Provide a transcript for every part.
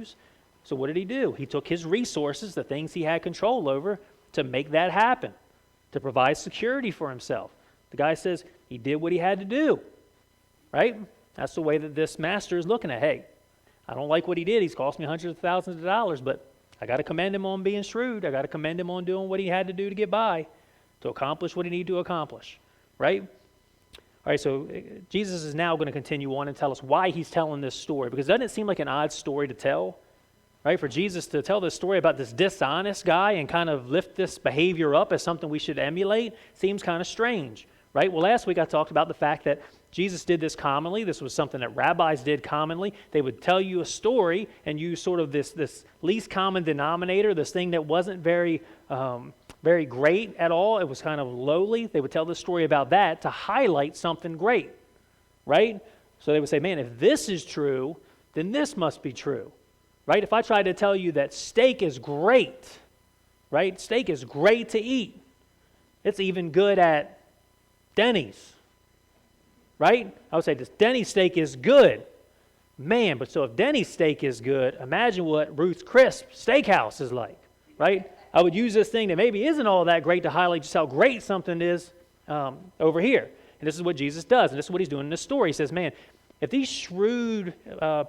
Jews. So what did he do? He took his resources, the things he had control over, to make that happen, to provide security for himself. The guy says he did what he had to do, right? That's the way that this master is looking at, hey, I don't like what he did. He's cost me hundreds of thousands of dollars, but I got to commend him on being shrewd. I got to commend him on doing what he had to do to get by, to accomplish what he needed to accomplish, right? All right, so Jesus is now going to continue on and tell us why he's telling this story, because doesn't it seem like an odd story to tell, right? For Jesus to tell this story about this dishonest guy and kind of lift this behavior up as something we should emulate seems kind of strange, right? Well, last week I talked about the fact that Jesus did this commonly. This was something that rabbis did commonly. They would tell you a story and use sort of this least common denominator, this thing that wasn't very great at all. It was kind of lowly. They would tell this story about that to highlight something great, right? So they would say, man, if this is true, then this must be true, right? If I tried to tell you that steak is great, right? Steak is great to eat. It's even good at Denny's, right? I would say this Denny's steak is good. Man, but so if Denny's steak is good, imagine what Ruth's Chris Steakhouse is like, right? I would use this thing that maybe isn't all that great to highlight just how great something is over here. And this is what Jesus does, and this is what he's doing in this story. He says, man, if these shrewd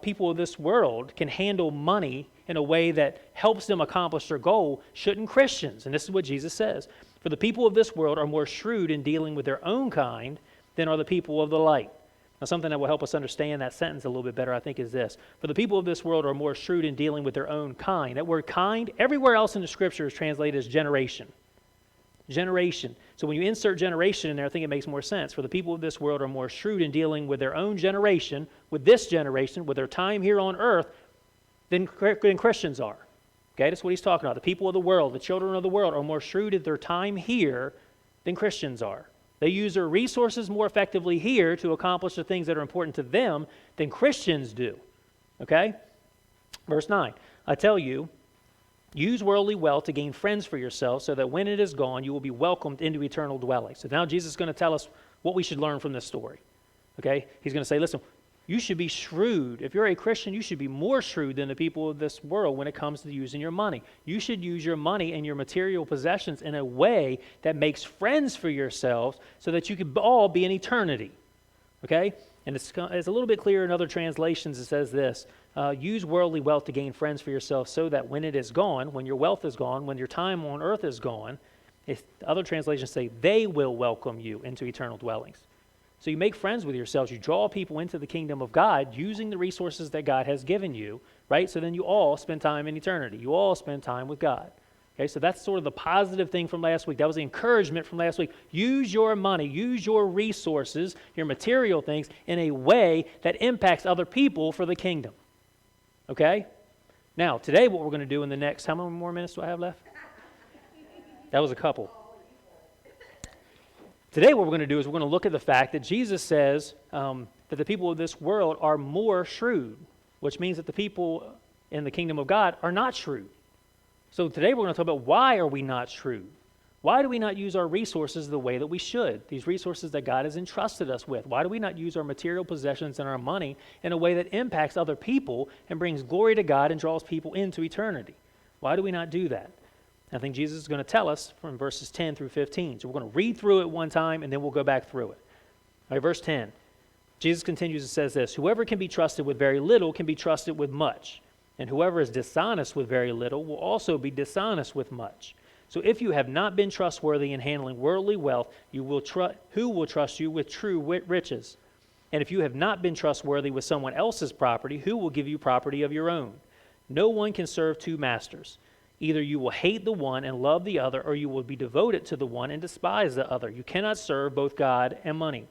people of this world can handle money in a way that helps them accomplish their goal, shouldn't Christians? And this is what Jesus says. For the people of this world are more shrewd in dealing with their own kind than are the people of the light. Now, something that will help us understand that sentence a little bit better, I think, is this. For the people of this world are more shrewd in dealing with their own kind. That word kind, everywhere else in the Scripture is translated as generation. Generation. So when you insert generation in there, I think it makes more sense. For the people of this world are more shrewd in dealing with their own generation, with this generation, with their time here on earth, than Christians are. Okay, that's what he's talking about. The people of the world, the children of the world, are more shrewd at their time here than Christians are. They use their resources more effectively here to accomplish the things that are important to them than Christians do. Okay? Verse 9, I tell you, use worldly wealth to gain friends for yourselves so that when it is gone, you will be welcomed into eternal dwelling. So now Jesus is going to tell us what we should learn from this story. Okay? He's going to say, listen, you should be shrewd. If you're a Christian, you should be more shrewd than the people of this world when it comes to using your money. You should use your money and your material possessions in a way that makes friends for yourselves so that you can all be in eternity. Okay? And it's a little bit clearer in other translations. It says this, use worldly wealth to gain friends for yourself so that when it is gone, when your wealth is gone, when your time on earth is gone, other translations say they will welcome you into eternal dwellings. So you make friends with yourselves. You draw people into the kingdom of God using the resources that God has given you, right? So then you all spend time in eternity. You all spend time with God. Okay, so that's sort of the positive thing from last week. That was the encouragement from last week. Use your money, use your resources, your material things in a way that impacts other people for the kingdom. Okay? Now, today what we're going to do in the next, how many more minutes do I have left? That was a couple. Today what we're going to do is we're going to look at the fact that Jesus says that the people of this world are more shrewd, which means that the people in the kingdom of God are not shrewd. So today we're going to talk about why are we not shrewd? Why do we not use our resources the way that we should? These resources that God has entrusted us with. Why do we not use our material possessions and our money in a way that impacts other people and brings glory to God and draws people into eternity? Why do we not do that? I think Jesus is going to tell us from verses 10 through 15. So we're going to read through it one time, and then we'll go back through it. All right, verse 10. Jesus continues and says this, whoever can be trusted with very little can be trusted with much, and whoever is dishonest with very little will also be dishonest with much. So if you have not been trustworthy in handling worldly wealth, who will trust you with true riches? And if you have not been trustworthy with someone else's property, who will give you property of your own? No one can serve two masters. Either you will hate the one and love the other, or you will be devoted to the one and despise the other. You cannot serve both God and money.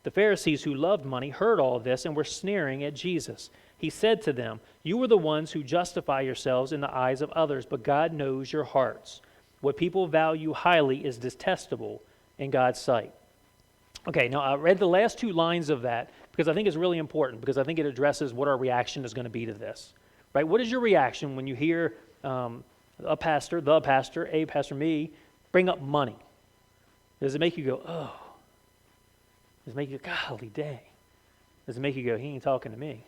The Pharisees who loved money heard all this and were sneering at Jesus. He said to them, you are the ones who justify yourselves in the eyes of others, but God knows your hearts. What people value highly is detestable in God's sight. Okay, now I read the last two lines of that because I think it's really important, because I think it addresses what our reaction is going to be to this. Right? What is your reaction when you hear a pastor, me, bring up money? Does it make you go, oh? Does it make you go, golly dang? Does it make you go, he ain't talking to me?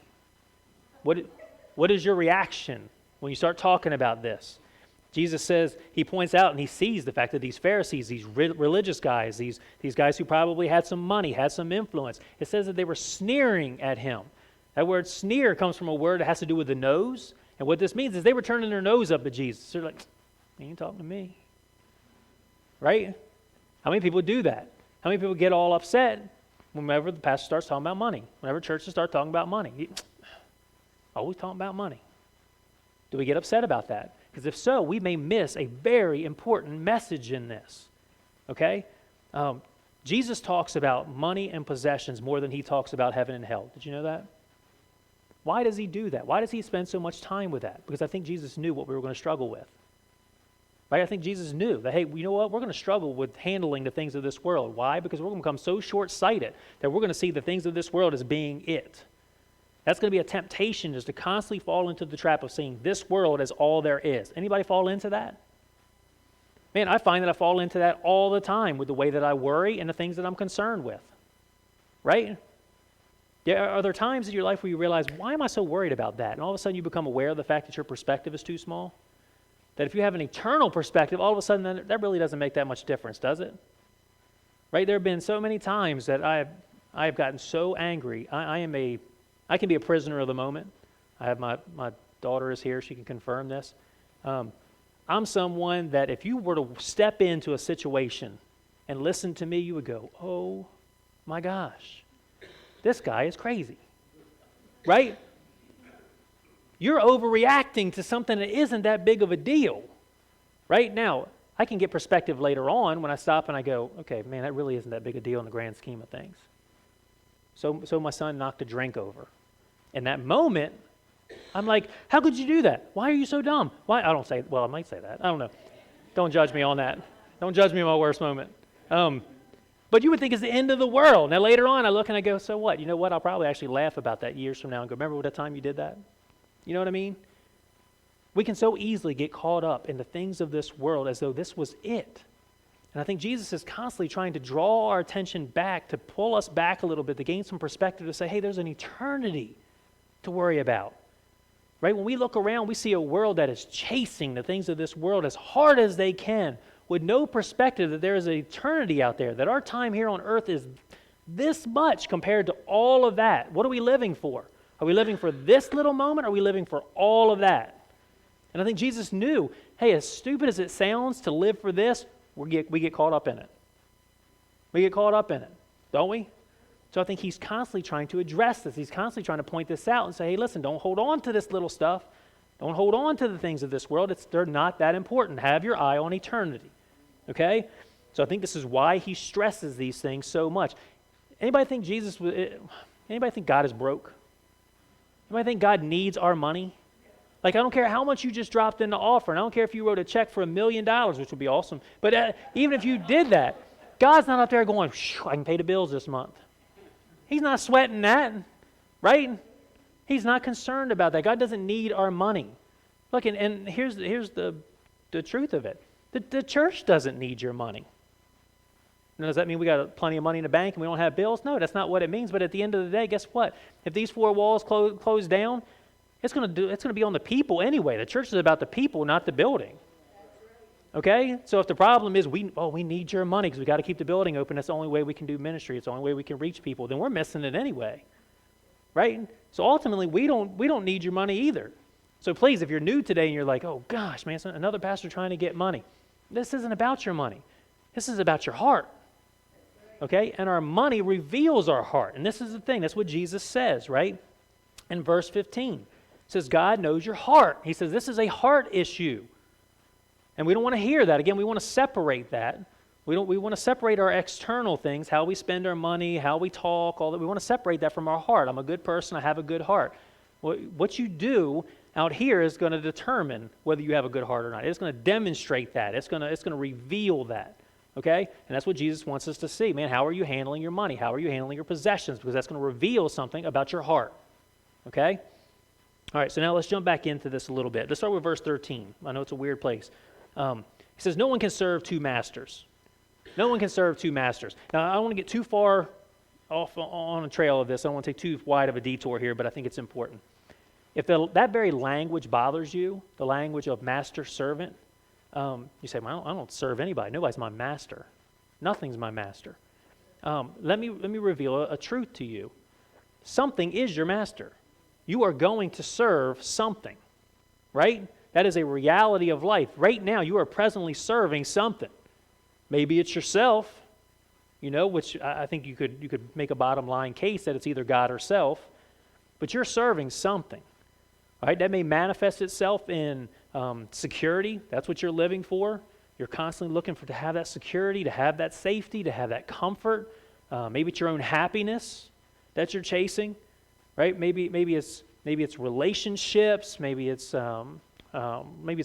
What What is your reaction when you start talking about this? Jesus says, he points out and he sees the fact that these Pharisees, these religious guys, these guys who probably had some money, had some influence, it says that they were sneering at him. That word sneer comes from a word that has to do with the nose. And what this means is they were turning their nose up at Jesus. They're like, you ain't talking to me. Right? How many people do that? How many people get all upset whenever the pastor starts talking about money? Whenever churches start talking about money. Always talking about money. Do we get upset about that? Because if so, we may miss a very important message in this. Okay? Jesus talks about money and possessions more than he talks about heaven and hell. Did you know that? Why does he do that? Why does he spend so much time with that? Because I think Jesus knew what we were going to struggle with. Right? I think Jesus knew that, hey, you know what? We're going to struggle with handling the things of this world. Why? Because we're going to become so short-sighted that we're going to see the things of this world as being it. That's going to be a temptation, is to constantly fall into the trap of seeing this world as all there is. Anybody fall into that? Man, I find that I fall into that all the time with the way that I worry and the things that I'm concerned with. Right? Yeah, are there times in your life where you realize, why am I so worried about that? And all of a sudden you become aware of the fact that your perspective is too small? That if you have an eternal perspective, all of a sudden that really doesn't make that much difference, does it? Right? There have been so many times that I have gotten so angry. I can be a prisoner of the moment. I have my daughter is here. She can confirm this. I'm someone that if you were to step into a situation and listen to me, you would go, oh my gosh, this guy is crazy. Right? You're overreacting to something that isn't that big of a deal. Right? Now, I can get perspective later on when I stop and I go, okay, man, that really isn't that big a deal in the grand scheme of things. So my son knocked a drink over. In that moment, I'm like, how could you do that? Why are you so dumb? Why? I might say that. I don't know. Don't judge me on that. Don't judge me on my worst moment. But you would think it's the end of the world. Now later on, I look and I go, so what? You know what? I'll probably actually laugh about that years from now and go, remember the time you did that? You know what I mean? We can so easily get caught up in the things of this world as though this was it. And I think Jesus is constantly trying to draw our attention back, to pull us back a little bit, to gain some perspective, to say, hey, there's an eternity to worry about. Right? When we look around, we see a world that is chasing the things of this world as hard as they can, with no perspective that there is an eternity out there, that our time here on earth is this much compared to all of that. What are we living for? Are we living for this little moment, or are we living for all of that? And I think Jesus knew, hey, as stupid as it sounds to live for this, we get caught up in it. We get caught up in it, don't we? So I think he's constantly trying to address this. He's constantly trying to point this out and say, hey, listen, don't hold on to this little stuff. Don't hold on to the things of this world. They're not that important. Have your eye on eternity, okay? So I think this is why he stresses these things so much. Anybody think God is broke? Anybody think God needs our money? Like, I don't care how much you just dropped in the offer, and I don't care if you wrote a check for $1 million, which would be awesome. But even if you did that, God's not up there going, I can pay the bills this month. He's not sweating that, right? He's not concerned about that. God doesn't need our money. Look, and here's the truth of it. The church doesn't need your money. Now, does that mean we got plenty of money in the bank and we don't have bills? No, that's not what it means. But at the end of the day, guess what? If these four walls close down, it's going to be on the people anyway. The church is about the people, not the building. Okay? So if the problem is we need your money because we got to keep the building open, that's the only way we can do ministry, it's the only way we can reach people, then we're missing it anyway. Right? So ultimately, we don't need your money either. So please, if you're new today and you're like, oh gosh, man, it's another pastor trying to get money. This isn't about your money. This is about your heart. Okay? And our money reveals our heart. And this is the thing. That's what Jesus says, right? In verse 15. It says, God knows your heart. He says, this is a heart issue. And we don't want to hear that. Again, we want to separate that. We want to separate our external things, how we spend our money, how we talk, all that. We want to separate that from our heart. I'm a good person. I have a good heart. What you do out here is going to determine whether you have a good heart or not. It's going to demonstrate that. It's going to reveal that. Okay? And that's what Jesus wants us to see. Man, how are you handling your money? How are you handling your possessions? Because that's going to reveal something about your heart. Okay? All right, so now let's jump back into this a little bit. Let's start with verse 13. I know it's a weird place. He says, no one can serve two masters. No one can serve two masters. Now, I don't want to get too far off on a trail of this. I don't want to take too wide of a detour here, but I think it's important. If that very language bothers you, the language of master-servant, you say, well, I don't serve anybody. Nobody's my master. Nothing's my master. Let me reveal a truth to you. Something is your master. You are going to serve something, right? That is a reality of life. Right now, you are presently serving something. Maybe it's yourself, which I think you could make a bottom line case that it's either God or self, but you're serving something, right? That may manifest itself in security. That's what you're living for. You're constantly looking to have that security, to have that safety, to have that comfort. Maybe it's your own happiness that you're chasing, right? Maybe it's relationships. Maybe it's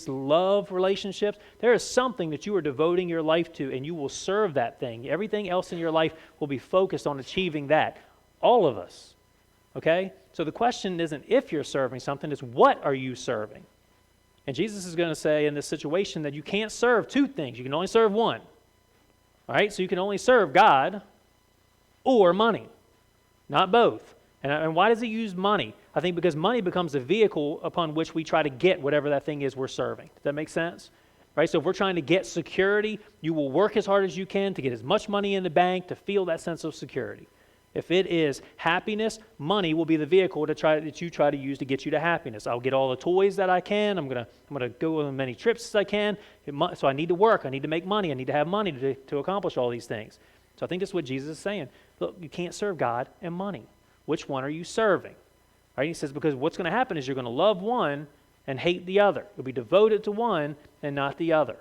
love relationships. There is something that you are devoting your life to, and you will serve that thing. Everything else in your life will be focused on achieving that. All of us, okay? So the question isn't if you're serving something, it's what are you serving? And Jesus is going to say in this situation that you can't serve two things. You can only serve one, all right? So you can only serve God or money, not both. And why does he use money? I think because money becomes a vehicle upon which we try to get whatever that thing is we're serving. Does that make sense? Right? So if we're trying to get security, you will work as hard as you can to get as much money in the bank to feel that sense of security. If it is happiness, money will be the vehicle that you try to use to get you to happiness. I'll get all the toys that I can. I'm gonna go on as many trips as I can. So I need to work. I need to make money. I need to have money to accomplish all these things. So I think that's what Jesus is saying. Look, you can't serve God and money. Which one are you serving? Right? He says, because what's going to happen is you're going to love one and hate the other. You'll be devoted to one and not the other.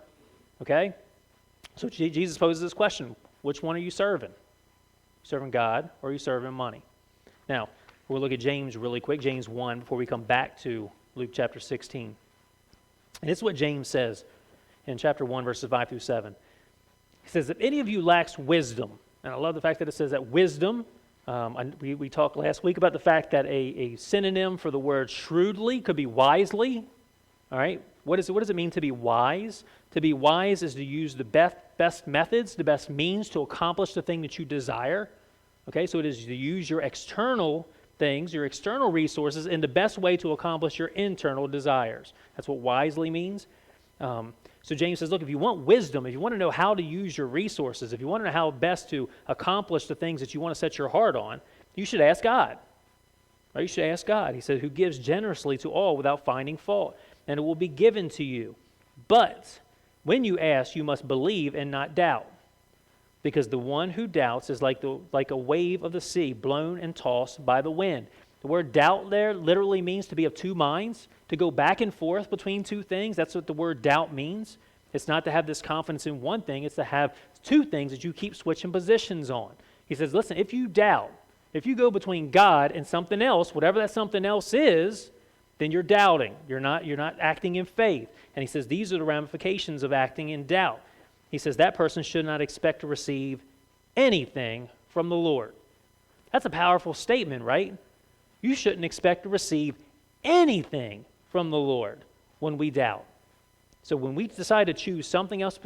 Okay? So Jesus poses this question. Which one are you serving? Serving God or are you serving money? Now, we'll look at James really quick, James 1, before we come back to Luke chapter 16. And it's what James says in chapter 1, verses 5 through 7. He says, if any of you lacks wisdom, and I love the fact that it says that wisdom, we talked last week about the fact that a synonym for the word shrewdly could be wisely. All right? What does it mean to be wise? To be wise is to use the best methods, the best means to accomplish the thing that you desire. Okay? So it is to use your external things, your external resources in the best way to accomplish your internal desires. That's what wisely means. So James says, look, if you want wisdom, if you want to know how to use your resources, if you want to know how best to accomplish the things that you want to set your heart on, you should ask God. Right? You should ask God. He said, who gives generously to all without finding fault, and it will be given to you. But when you ask, you must believe and not doubt, because the one who doubts is like a wave of the sea blown and tossed by the wind. The word doubt there literally means to be of two minds, to go back and forth between two things. That's what the word doubt means. It's not to have this confidence in one thing. It's to have two things that you keep switching positions on. He says, listen, if you doubt, if you go between God and something else, whatever that something else is, then you're doubting. You're not acting in faith. And he says these are the ramifications of acting in doubt. He says that person should not expect to receive anything from the Lord. That's a powerful statement, right? You shouldn't expect to receive anything from the Lord when we doubt. So when we decide to choose something else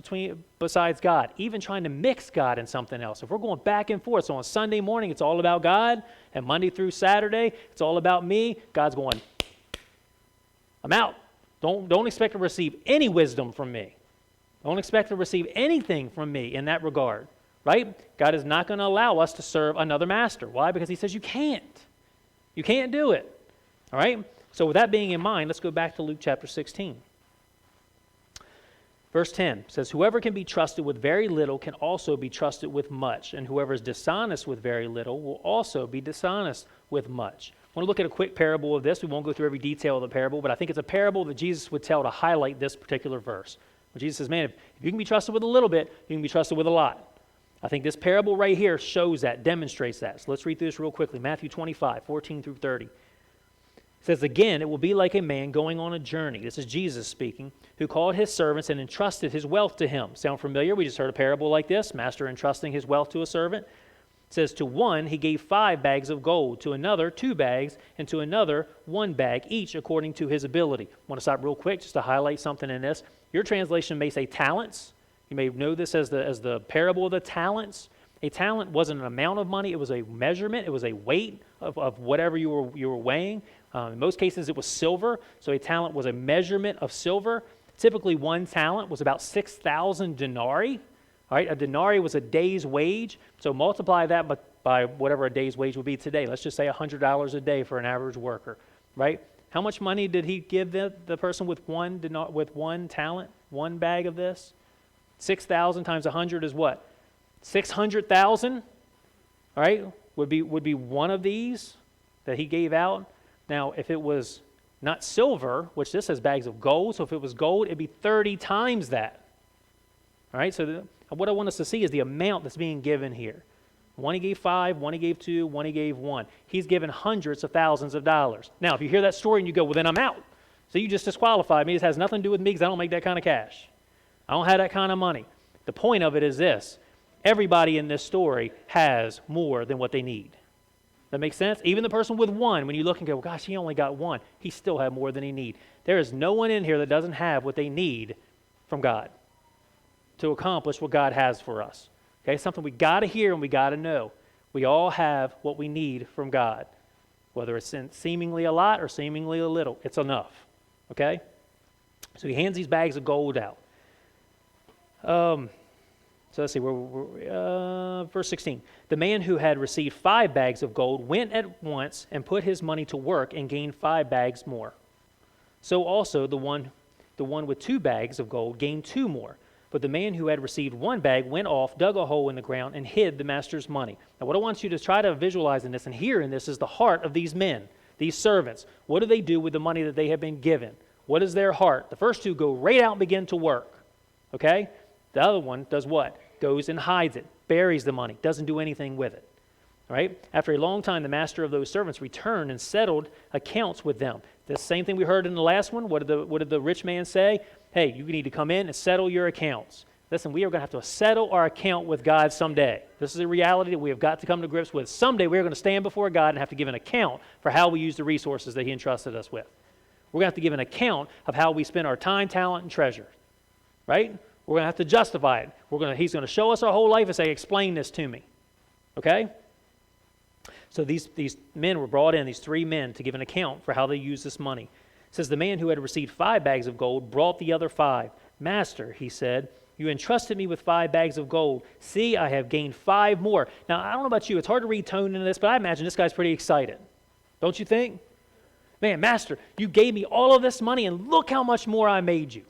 besides God, even trying to mix God and something else, if we're going back and forth, so on Sunday morning it's all about God, and Monday through Saturday it's all about me, God's going, I'm out. Don't expect to receive any wisdom from me. Don't expect to receive anything from me in that regard, right? God is not going to allow us to serve another master. Why? Because he says you can't. You can't do it, all right? So with that being in mind, let's go back to Luke chapter 16. Verse 10 says, whoever can be trusted with very little can also be trusted with much, and whoever is dishonest with very little will also be dishonest with much. I want to look at a quick parable of this. We won't go through every detail of the parable, but I think it's a parable that Jesus would tell to highlight this particular verse. When Jesus says, man, if you can be trusted with a little bit, you can be trusted with a lot. I think this parable right here shows that, demonstrates that. So let's read through this real quickly. Matthew 25, 14 through 30. It says, again, it will be like a man going on a journey. This is Jesus speaking, who called his servants and entrusted his wealth to him. Sound familiar? We just heard a parable like this. Master entrusting his wealth to a servant. It says, to one he gave 5 bags of gold, to another 2 bags, and to another 1 bag, each according to his ability. I want to stop real quick just to highlight something in this. Your translation may say talents. You may know this as the parable of the talents. A talent wasn't an amount of money. It was a measurement. It was a weight of whatever you were weighing. In most cases, it was silver, so a talent was a measurement of silver. Typically, one talent was about 6,000 denarii. All right, a denarii was a day's wage, so multiply that by whatever a day's wage would be today. Let's just say $100 a day for an average worker, right? How much money did he give the person with one talent, one bag of this? 6,000 times 100 is what? 600,000, all right, would be one of these that he gave out. Now, if it was not silver, which this has bags of gold, so if it was gold, it'd be 30 times that. All right, so what I want us to see is the amount that's being given here. One he gave 5, one he gave 2, one he gave 1. He's given hundreds of thousands of dollars. Now, if you hear that story and you go, well, then I'm out. So you just disqualified me. This has nothing to do with me because I don't make that kind of cash. I don't have that kind of money. The point of it is this. Everybody in this story has more than what they need. That makes sense? Even the person with 1, when you look and go, well, gosh, he only got 1. He still had more than he need. There is no one in here that doesn't have what they need from God to accomplish what God has for us. Okay, something we got to hear and we got to know. We all have what we need from God. Whether it's seemingly a lot or seemingly a little, it's enough. Okay? So he hands these bags of gold out. So let's see, verse 16. The man who had received 5 bags of gold went at once and put his money to work and gained 5 bags more. So also the one with 2 bags of gold gained 2 more. But the man who had received 1 bag went off, dug a hole in the ground, and hid the master's money. Now what I want you to try to visualize in this and hear in this is the heart of these men, these servants. What do they do with the money that they have been given? What is their heart? The first 2 go right out and begin to work. Okay? The other one does what? Goes and hides it, buries the money, doesn't do anything with it. All right? After a long time, the master of those servants returned and settled accounts with them. The same thing we heard in the last one. What did the rich man say? Hey, you need to come in and settle your accounts. Listen, we are going to have to settle our account with God someday. This is a reality that we have got to come to grips with. Someday we're going to stand before God and have to give an account for how we use the resources that he entrusted us with. We're going to have to give an account of how we spend our time, talent, and treasure. Right? We're going to have to justify it. He's going to show us our whole life and say, explain this to me. Okay? So these men were brought in, these 3 men, to give an account for how they used this money. It says, the man who had received 5 bags of gold brought the other 5. Master, he said, you entrusted me with 5 bags of gold. See, I have gained 5 more. Now, I don't know about you. It's hard to read tone into this, but I imagine this guy's pretty excited. Don't you think? Man, Master, you gave me all of this money, and look how much more I made you.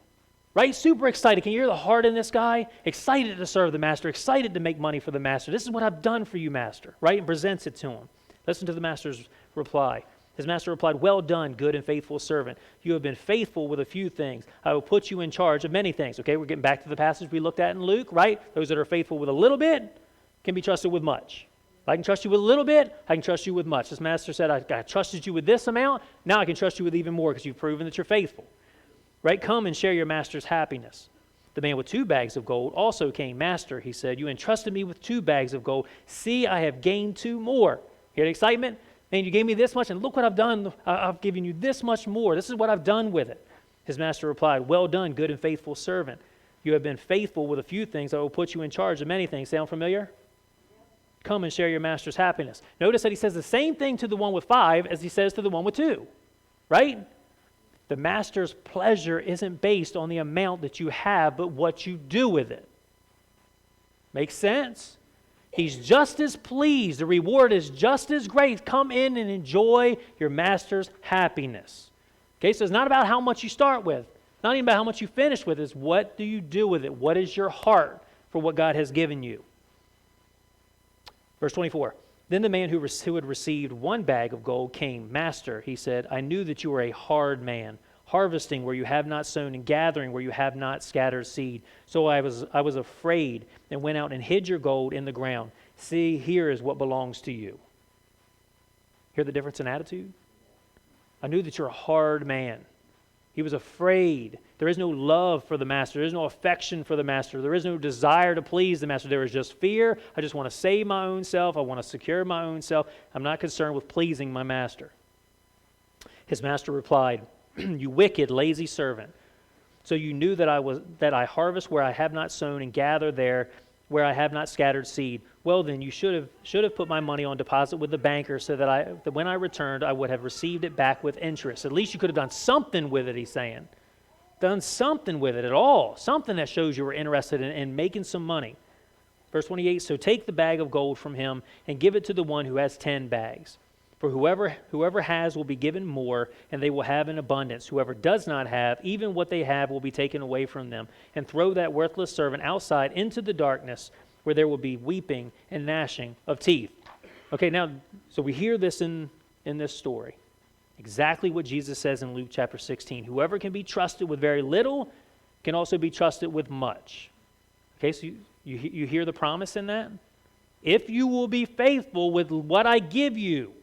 Right? Super excited. Can you hear the heart in this guy? Excited to serve the master, excited to make money for the master. This is what I've done for you, master. Right? And presents it to him. Listen to the master's reply. His master replied, well done, good and faithful servant. You have been faithful with a few things. I will put you in charge of many things. Okay, we're getting back to the passage we looked at in Luke, right? Those that are faithful with a little bit can be trusted with much. If I can trust you with a little bit, I can trust you with much. This master said, I trusted you with this amount. Now I can trust you with even more because you've proven that you're faithful. Right? Come and share your master's happiness. The man with 2 bags of gold also came. Master, he said, you entrusted me with 2 bags of gold. See, I have gained 2 more. Hear the excitement? Man, you gave me this much, and look what I've done. I've given you this much more. This is what I've done with it. His master replied, well done, good and faithful servant. You have been faithful with a few things. I will put you in charge of many things. Sound familiar? Come and share your master's happiness. Notice that he says the same thing to the one with 5 as he says to the one with 2. Right? The master's pleasure isn't based on the amount that you have, but what you do with it. Makes sense? He's just as pleased. The reward is just as great. Come in and enjoy your master's happiness. Okay, so it's not about how much you start with. Not even about how much you finish with. It's what do you do with it? What is your heart for what God has given you? Verse 24. Then the man who had received 1 bag of gold came. Master, he said, I knew that you were a hard man, harvesting where you have not sown and gathering where you have not scattered seed. So I was afraid and went out and hid your gold in the ground. See, here is what belongs to you. Hear the difference in attitude? I knew that you're a hard man. He was afraid. There is no love for the master. There is no affection for the master. There is no desire to please the master. There is just fear. I just want to save my own self. I want to secure my own self. I'm not concerned with pleasing my master. His master replied, you wicked, lazy servant. So you knew that I harvest where I have not sown and gather there where I have not scattered seed? Well, then you should have put my money on deposit with the banker so that when I returned, I would have received it back with interest. At least you could have done something with it, he's saying. Done something with it at all. Something that shows you were interested in making some money. Verse 28, so take the bag of gold from him and give it to the one who has 10 bags. For whoever has will be given more, and they will have in abundance. Whoever does not have, even what they have will be taken away from them. And throw that worthless servant outside into the darkness, where there will be weeping and gnashing of teeth. Okay, now, so we hear this in this story. Exactly what Jesus says in Luke chapter 16. Whoever can be trusted with very little can also be trusted with much. Okay, so you hear the promise in that? If you will be faithful with what I give you,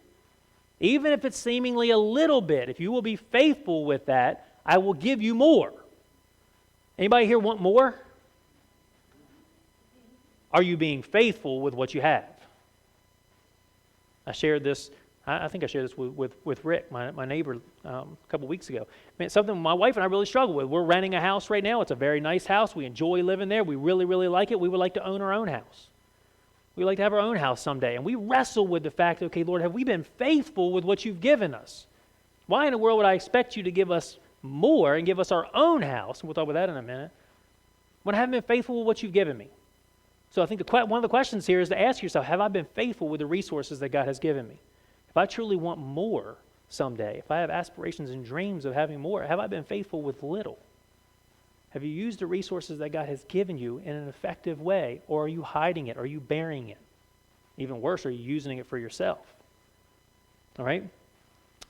even if it's seemingly a little bit, if you will be faithful with that, I will give you more. Anybody here want more? Are you being faithful with what you have? I shared this, I think I shared this with Rick, my neighbor, a couple weeks ago. Man, something my wife and I really struggle with. We're renting a house right now. It's a very nice house. We enjoy living there. We really, really like it. We would like to own our own house. We'd like to have our own house someday. And we wrestle with the fact, okay, Lord, have we been faithful with what you've given us? Why in the world would I expect you to give us more and give us our own house? And we'll talk about that in a minute. When I haven't been faithful with what you've given me. So I think one of the questions here is to ask yourself, have I been faithful with the resources that God has given me? If I truly want more someday, if I have aspirations and dreams of having more, have I been faithful with little? Have you used the resources that God has given you in an effective way, or are you hiding it? Are you burying it? Even worse, are you using it for yourself? All right?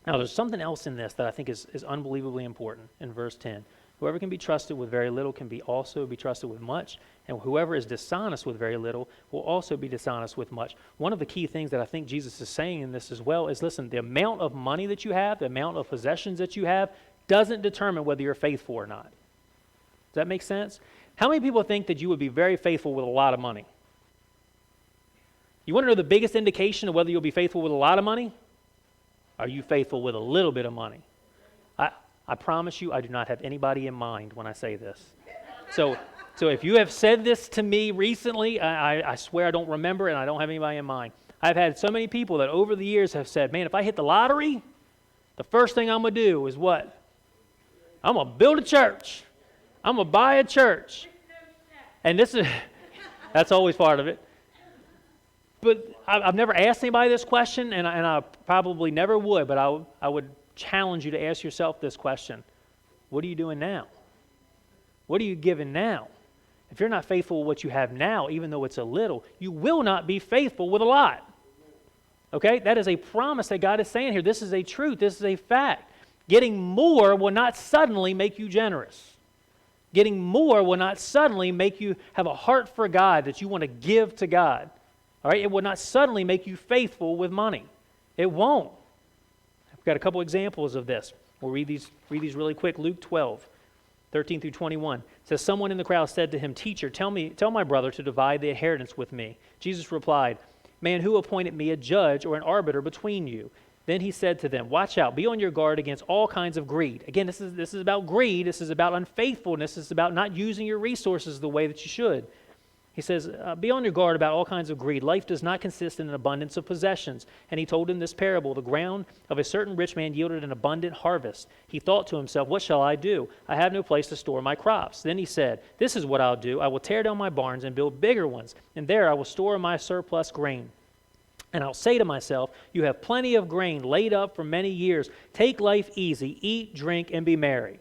Now, there's something else in this that I think is unbelievably important in verse 10. Whoever can be trusted with very little can also be trusted with much, and whoever is dishonest with very little will also be dishonest with much. One of the key things that I think Jesus is saying in this as well is, listen, the amount of money that you have, the amount of possessions that you have, doesn't determine whether you're faithful or not. Does that make sense? How many people think that you would be very faithful with a lot of money? You want to know the biggest indication of whether you'll be faithful with a lot of money? Are you faithful with a little bit of money? I promise you, I do not have anybody in mind when I say this. So if you have said this to me recently, I swear I don't remember and I don't have anybody in mind. I've had so many people that over the years have said, man, if I hit the lottery, the first thing I'm going to do is what? I'm going to build a church. I'm going to buy a church. And that's always part of it. But I've never asked anybody this question, and I probably never would, but I would challenge you to ask yourself this question. What are you doing now? What are you giving now? If you're not faithful with what you have now, even though it's a little, you will not be faithful with a lot. Okay? That is a promise that God is saying here. This is a truth. This is a fact. Getting more will not suddenly make you generous. Getting more will not suddenly make you have a heart for God that you want to give to God. All right? It will not suddenly make you faithful with money. It won't. I've got a couple examples of this. We'll read these really quick. Luke 12, 13 through 21. It says, someone in the crowd said to him, Teacher, tell my brother to divide the inheritance with me. Jesus replied, Man, who appointed me a judge or an arbiter between you? Then he said to them, Watch out, be on your guard against all kinds of greed. Again, this is about greed. This is about unfaithfulness. This is about not using your resources the way that you should. He says, be on your guard about all kinds of greed. Life does not consist in an abundance of possessions. And he told him this parable. The ground of a certain rich man yielded an abundant harvest. He thought to himself, what shall I do? I have no place to store my crops. Then he said, this is what I'll do. I will tear down my barns and build bigger ones. And there I will store my surplus grain. And I'll say to myself, you have plenty of grain laid up for many years. Take life easy, eat, drink, and be merry.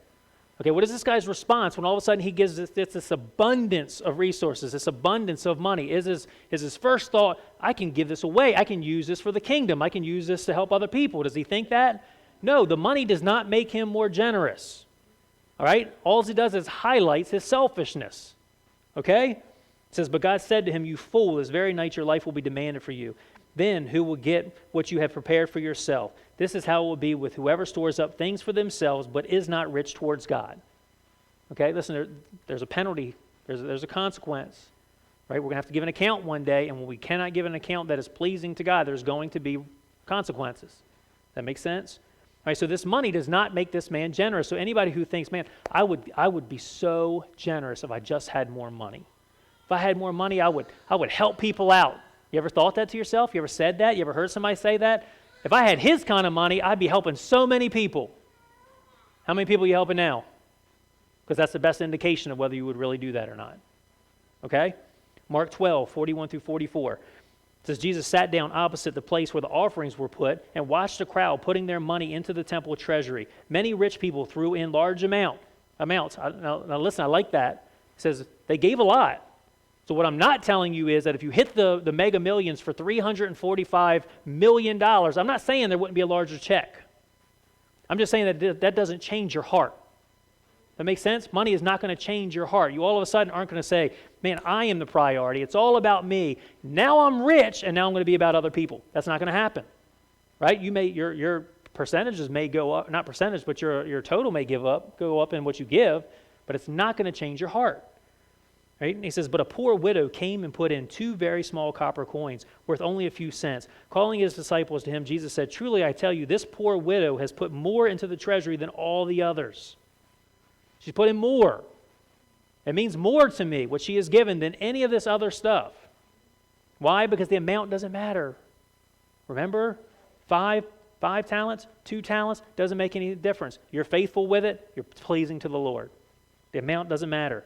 Okay, what is this guy's response when all of a sudden he gives this abundance of resources, this abundance of money? Is his first thought, I can give this away. I can use this for the kingdom. I can use this to help other people. Does he think that? No, the money does not make him more generous. All right? All he does is highlights his selfishness. Okay? It says, but God said to him, you fool, this very night your life will be demanded for you. Then who will get what you have prepared for yourself? This is how it will be with whoever stores up things for themselves but is not rich towards God. Okay, listen, there's a penalty. There's a consequence. Right? We're going to have to give an account one day, and when we cannot give an account that is pleasing to God, there's going to be consequences. That makes sense? All right, so this money does not make this man generous. So anybody who thinks, man, I would be so generous if I just had more money. If I had more money, I would help people out. You ever thought that to yourself? You ever said that? You ever heard somebody say that? If I had his kind of money, I'd be helping so many people. How many people are you helping now? Because that's the best indication of whether you would really do that or not. Okay? Mark 12, 41 through 44. It says, Jesus sat down opposite the place where the offerings were put and watched the crowd putting their money into the temple treasury. Many rich people threw in large amounts. Now listen, I like that. It says they gave a lot. So what I'm not telling you is that if you hit the mega millions for $345 million, I'm not saying there wouldn't be a larger check. I'm just saying that doesn't change your heart. That makes sense? Money is not going to change your heart. You all of a sudden aren't going to say, man, I am the priority. It's all about me. Now I'm rich, and now I'm going to be about other people. That's not going to happen, right? Your percentages may go up, not percentage, but your total may go up in what you give, but it's not going to change your heart. Right? And he says, but a poor widow came and put in 2 very small copper coins, worth only a few cents. Calling his disciples to him, Jesus said, truly I tell you, this poor widow has put more into the treasury than all the others. She's put in more. It means more to me, what she has given, than any of this other stuff. Why? Because the amount doesn't matter. Remember? 5 talents, 2 talents, doesn't make any difference. You're faithful with it, you're pleasing to the Lord. The amount doesn't matter.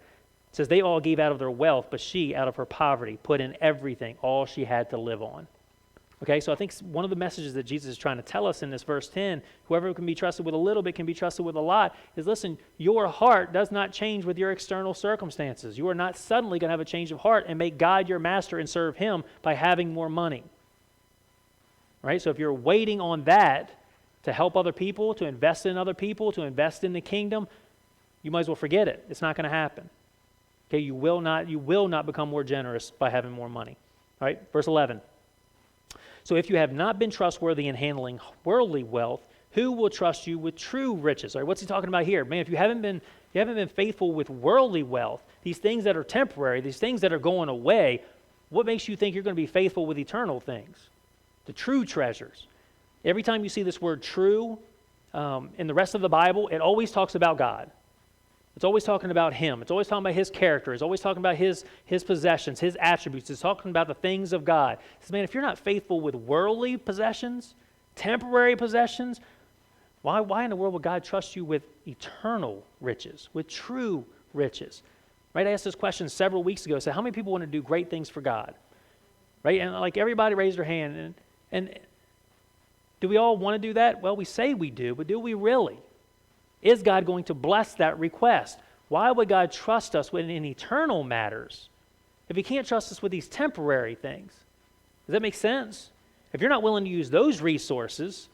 It says they all gave out of their wealth, but she, out of her poverty, put in everything, all she had to live on. Okay, so I think one of the messages that Jesus is trying to tell us in this verse 10, whoever can be trusted with a little bit can be trusted with a lot, is listen, your heart does not change with your external circumstances. You are not suddenly going to have a change of heart and make God your master and serve him by having more money. Right? So if you're waiting on that to help other people, to invest in other people, to invest in the kingdom, you might as well forget it. It's not going to happen. Okay, you will not become more generous by having more money. All right, verse 11. So if you have not been trustworthy in handling worldly wealth, who will trust you with true riches? All right, what's he talking about here? Man, if you haven't been faithful with worldly wealth, these things that are temporary, these things that are going away, what makes you think you're going to be faithful with eternal things? The true treasures. Every time you see this word true in the rest of the Bible, it always talks about God. It's always talking about him. It's always talking about his character. It's always talking about his possessions, his attributes. It's talking about the things of God. It says, man, if you're not faithful with worldly possessions, temporary possessions, why in the world would God trust you with eternal riches, with true riches? Right? I asked this question several weeks ago. I said, how many people want to do great things for God? Right? And like everybody raised their hand. And do we all want to do that? Well, we say we do, but do we really? Is God going to bless that request? Why would God trust us in eternal matters if he can't trust us with these temporary things? Does that make sense? If you're not willing to use those resources,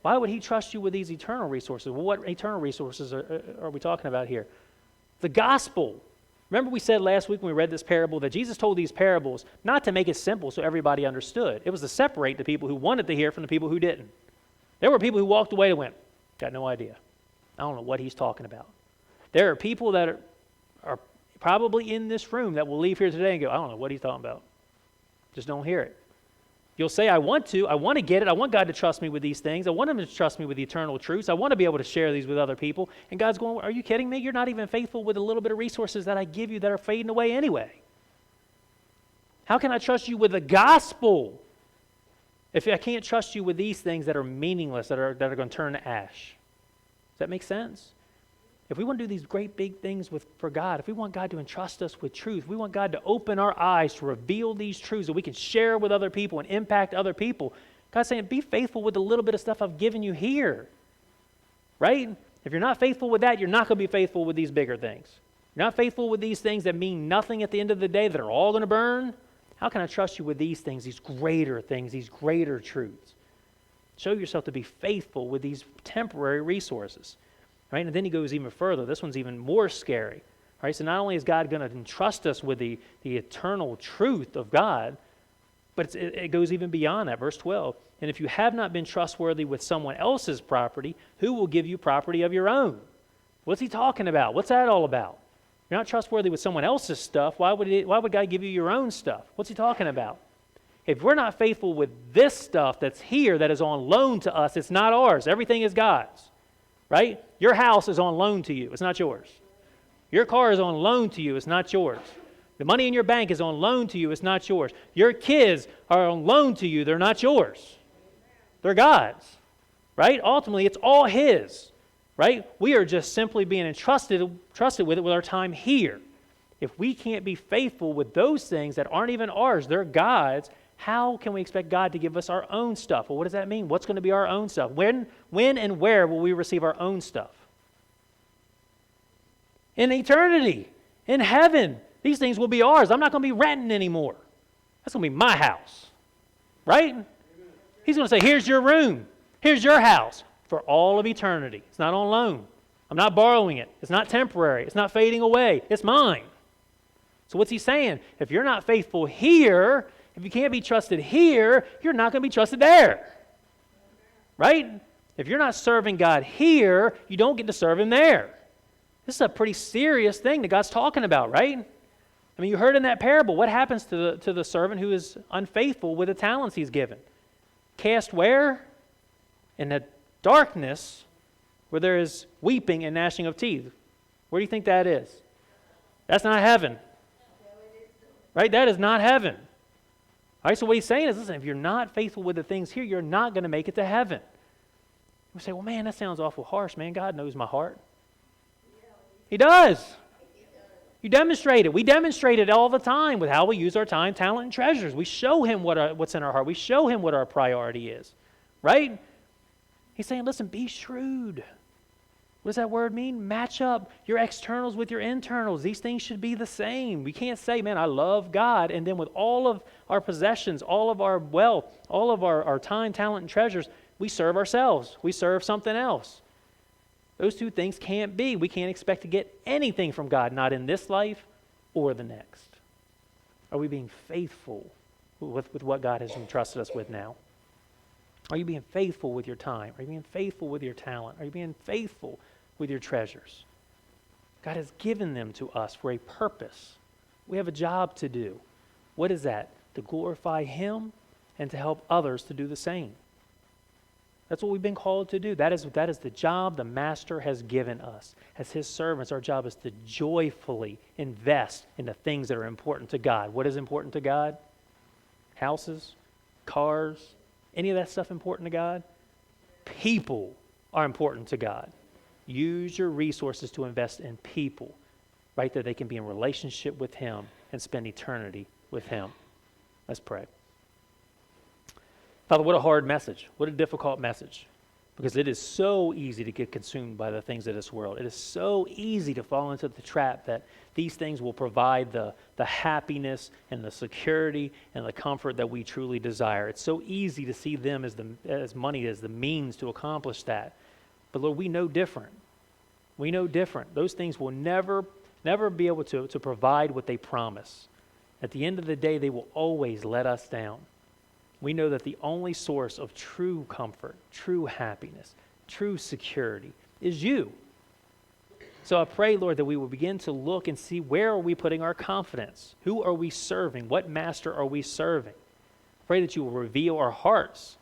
why would he trust you with these eternal resources? Well, what eternal resources are we talking about here? The gospel. Remember we said last week when we read this parable that Jesus told these parables not to make it simple so everybody understood. It was to separate the people who wanted to hear from the people who didn't. There were people who walked away and went, got no idea. I don't know what he's talking about. There are people that are probably in this room that will leave here today and go, I don't know what he's talking about. Just don't hear it. You'll say, I want to get it. I want God to trust me with these things. I want him to trust me with the eternal truths. I want to be able to share these with other people. And God's going, are you kidding me? You're not even faithful with a little bit of resources that I give you that are fading away anyway. How can I trust you with the gospel if I can't trust you with these things that are meaningless, that are going to turn to ash? Does that make sense? If we want to do these great big things for God, if we want God to entrust us with truth, we want God to open our eyes to reveal these truths that we can share with other people and impact other people, God's saying, be faithful with the little bit of stuff I've given you here, right? If you're not faithful with that, you're not going to be faithful with these bigger things. You're not faithful with these things that mean nothing at the end of the day, that are all going to burn. How can I trust you with these things, these greater truths? Show yourself to be faithful with these temporary resources. Right? And then he goes even further. This one's even more scary. Right? So not only is God going to entrust us with the eternal truth of God, but it goes even beyond that. Verse 12, and if you have not been trustworthy with someone else's property, who will give you property of your own? What's he talking about? What's that all about? You're not trustworthy with someone else's stuff. Why would God give you your own stuff? What's he talking about? If we're not faithful with this stuff that's here, that is on loan to us, it's not ours. Everything is God's. Right? Your house is on loan to you. It's not yours. Your car is on loan to you. It's not yours. The money in your bank is on loan to you. It's not yours. Your kids are on loan to you. They're not yours. They're God's, right? Ultimately, it's all His, right? We are just simply being entrusted with it with our time here. If we can't be faithful with those things that aren't even ours, they're God's, how can we expect God to give us our own stuff? Well, what does that mean? What's going to be our own stuff? When and where will we receive our own stuff? In eternity, in heaven, these things will be ours. I'm not going to be renting anymore. That's going to be my house, right? He's going to say, here's your room. Here's your house for all of eternity. It's not on loan. I'm not borrowing it. It's not temporary. It's not fading away. It's mine. So what's he saying? If you're not faithful here, if you can't be trusted here, you're not going to be trusted there. Right? If you're not serving God here, you don't get to serve Him there. This is a pretty serious thing that God's talking about, right? I mean, you heard in that parable, what happens to the servant who is unfaithful with the talents he's given? Cast where? In the darkness where there is weeping and gnashing of teeth. Where do you think that is? That's not heaven. Right? That is not heaven. All right, so what he's saying is, listen, if you're not faithful with the things here, you're not going to make it to heaven. We say, well, man, that sounds awful harsh, man. God knows my heart. He does. You demonstrate it. We demonstrate it all the time with how we use our time, talent, and treasures. We show Him what's in our heart. We show Him what our priority is, right? He's saying, listen, be shrewd. What does that word mean? Match up your externals with your internals. These things should be the same. We can't say, man, I love God, and then with all of our possessions, all of our wealth, all of our time, talent, and treasures, we serve ourselves. We serve something else. Those two things can't be. We can't expect to get anything from God, not in this life or the next. Are we being faithful with what God has entrusted us with now? Are you being faithful with your time? Are you being faithful with your talent? Are you being faithful with your treasures? God has given them to us for a purpose. We have a job to do. What is that? To glorify Him and to help others to do the same. That's what we've been called to do. That is the job the Master has given us. As His servants, our job is to joyfully invest in the things that are important to God. What is important to God? Houses, cars, any of that stuff important to God? People are important to God. Use your resources to invest in people, right? That they can be in relationship with Him and spend eternity with Him. Let's pray. Father, what a hard message. What a difficult message. Because it is so easy to get consumed by the things of this world. It is so easy to fall into the trap that these things will provide the happiness and the security and the comfort that we truly desire. It's so easy to see them as money, as the means to accomplish that. But Lord, we know different. We know different. Those things will never be able to provide what they promise. At the end of the day, they will always let us down. We know that the only source of true comfort, true happiness, true security is You. So I pray, Lord, that we will begin to look and see, where are we putting our confidence? Who are we serving? What master are we serving? Pray that You will reveal our hearts,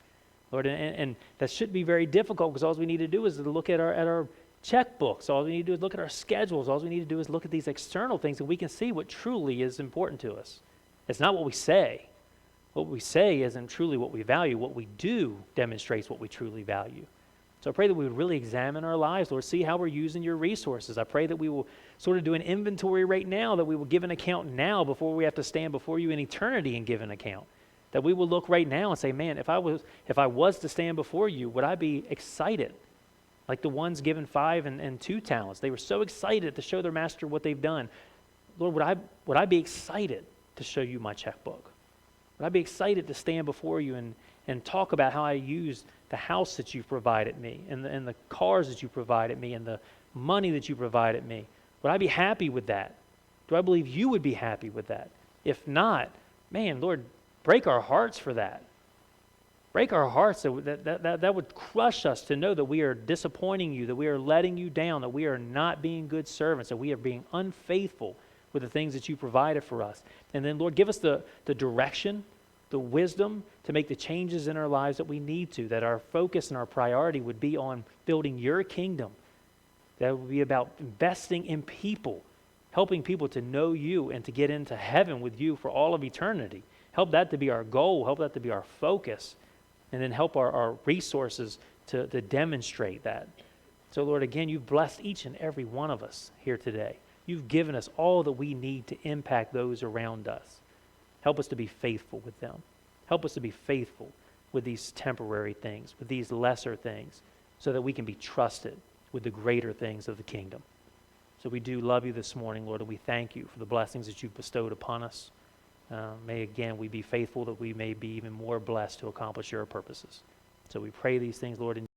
Lord, and that should be very difficult, because all we need to do is to look at our checkbooks. All we need to do is look at our schedules. All we need to do is look at these external things, and we can see what truly is important to us. It's not what we say. What we say isn't truly what we value. What we do demonstrates what we truly value. So I pray that we would really examine our lives, Lord, see how we're using Your resources. I pray that we will sort of do an inventory right now, that we will give an account now before we have to stand before You in eternity and give an account. That we will look right now and say, man, if I was to stand before You, would I be excited? Like the ones given 5 and 2 talents. They were so excited to show their master what they've done. Lord, would I be excited to show You my checkbook? Would I be excited to stand before You and talk about how I used the house that You've provided me, and the cars that You provided me, and the money that You provided me? Would I be happy with that? Do I believe You would be happy with that? If not, man, Lord, break our hearts for that. Break our hearts that would crush us to know that we are disappointing You, that we are letting You down, that we are not being good servants, that we are being unfaithful with the things that You provided for us. And then, Lord, give us the direction, the wisdom to make the changes in our lives that we need to, that our focus and our priority would be on building Your kingdom. That would be about investing in people, helping people to know you and to get into heaven with you for all of eternity. Help that to be our goal. Help that to be our focus. And then help our resources to demonstrate that. So, Lord, again, you've blessed each and every one of us here today. You've given us all that we need to impact those around us. Help us to be faithful with them. Help us to be faithful with these temporary things, with these lesser things, so that we can be trusted with the greater things of the kingdom. So we do love you this morning, Lord, and we thank you for the blessings that you've bestowed upon us. May, again, we be faithful that we may be even more blessed to accomplish your purposes. So we pray these things, Lord, in